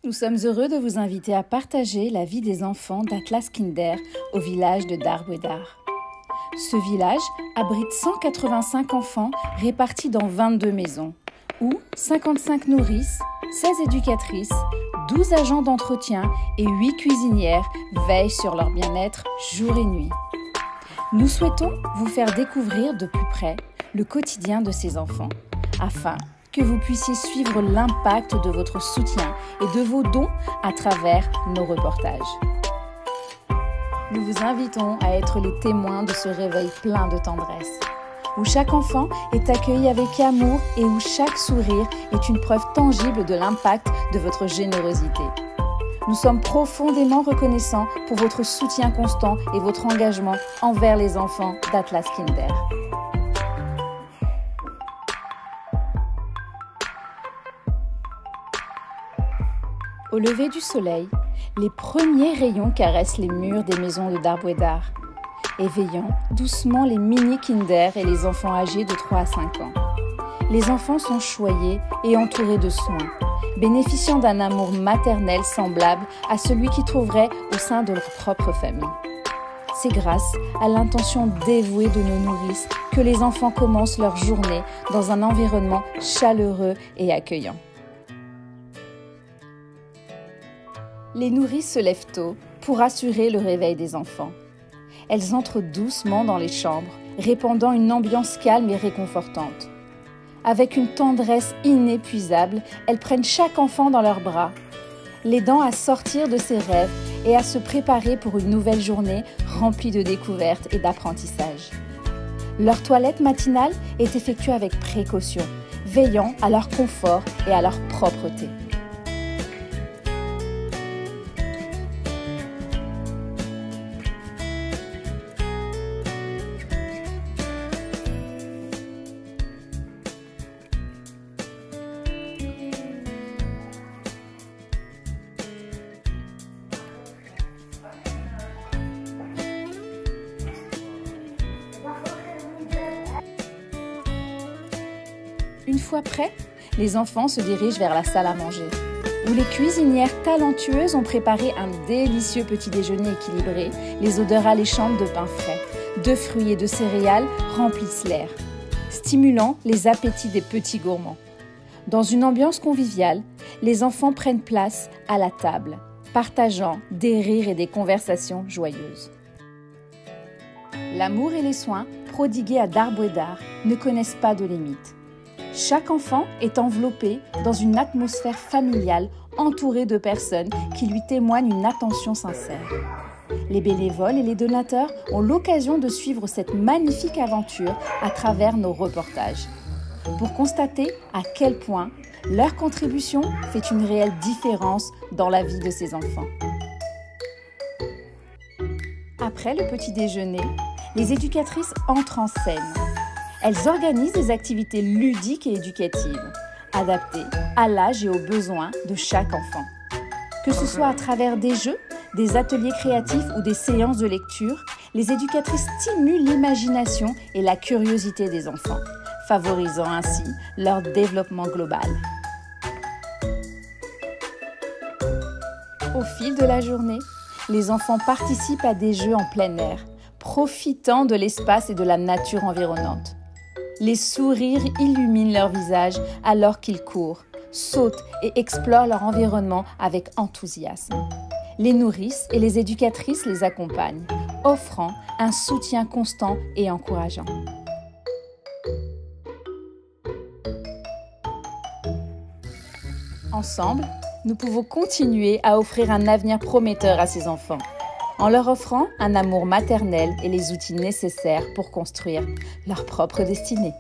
Nous sommes heureux de vous inviter à partager la vie des enfants d'Atlas Kinder au village de Darbouédar. Ce village abrite 185 enfants répartis dans 22 maisons, où 55 nourrices, 16 éducatrices, 12 agents d'entretien et 8 cuisinières veillent sur leur bien-être jour et nuit. Nous souhaitons vous faire découvrir de plus près le quotidien de ces enfants, afin que vous puissiez suivre l'impact de votre soutien et de vos dons à travers nos reportages. Nous vous invitons à être les témoins de ce réveil plein de tendresse, où chaque enfant est accueilli avec amour et où chaque sourire est une preuve tangible de l'impact de votre générosité. Nous sommes profondément reconnaissants pour votre soutien constant et votre engagement envers les enfants d'Atlas Kinder. Au lever du soleil, les premiers rayons caressent les murs des maisons de Darbouédar, éveillant doucement les mini-Kinder et les enfants âgés de 3 à 5 ans. Les enfants sont choyés et entourés de soins, bénéficiant d'un amour maternel semblable à celui qu'ils trouveraient au sein de leur propre famille. C'est grâce à l'intention dévouée de nos nourrices que les enfants commencent leur journée dans un environnement chaleureux et accueillant. Les nourrices se lèvent tôt pour assurer le réveil des enfants. Elles entrent doucement dans les chambres, répandant une ambiance calme et réconfortante. Avec une tendresse inépuisable, elles prennent chaque enfant dans leurs bras, l'aidant à sortir de ses rêves et à se préparer pour une nouvelle journée remplie de découvertes et d'apprentissage. Leur toilette matinale est effectuée avec précaution, veillant à leur confort et à leur propreté. Une fois prêts, les enfants se dirigent vers la salle à manger, où les cuisinières talentueuses ont préparé un délicieux petit déjeuner équilibré, les odeurs alléchantes de pain frais, de fruits et de céréales remplissent l'air, stimulant les appétits des petits gourmands. Dans une ambiance conviviale, les enfants prennent place à la table, partageant des rires et des conversations joyeuses. L'amour et les soins prodigués à Darbouédar ne connaissent pas de limites. Chaque enfant est enveloppé dans une atmosphère familiale entourée de personnes qui lui témoignent une attention sincère. Les bénévoles et les donateurs ont l'occasion de suivre cette magnifique aventure à travers nos reportages, pour constater à quel point leur contribution fait une réelle différence dans la vie de ces enfants. Après le petit déjeuner, les éducatrices entrent en scène. Elles organisent des activités ludiques et éducatives, adaptées à l'âge et aux besoins de chaque enfant. Que ce soit à travers des jeux, des ateliers créatifs ou des séances de lecture, les éducatrices stimulent l'imagination et la curiosité des enfants, favorisant ainsi leur développement global. Au fil de la journée, les enfants participent à des jeux en plein air, profitant de l'espace et de la nature environnante. Les sourires illuminent leur visage alors qu'ils courent, sautent et explorent leur environnement avec enthousiasme. Les nourrices et les éducatrices les accompagnent, offrant un soutien constant et encourageant. Ensemble, nous pouvons continuer à offrir un avenir prometteur à ces enfants, en leur offrant un amour maternel et les outils nécessaires pour construire leur propre destinée.